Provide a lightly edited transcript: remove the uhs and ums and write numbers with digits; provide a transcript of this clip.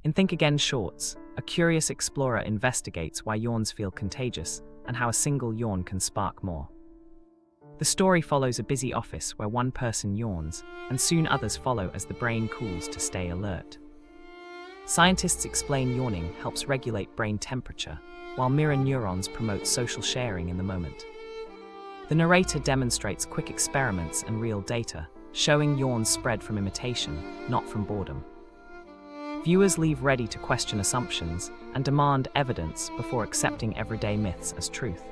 In Think Again shorts, a curious explorer investigates why yawns feel contagious and how a single yawn can spark more. The story follows a busy office where one person yawns, and soon others follow as the brain cools to stay alert. Scientists explain yawning helps regulate brain temperature, while mirror neurons promote social sharing in the moment. The narrator demonstrates quick experiments and real data, showing yawns spread from imitation, not from boredom. Viewers leave ready to question assumptions and demand evidence before accepting everyday myths as truth.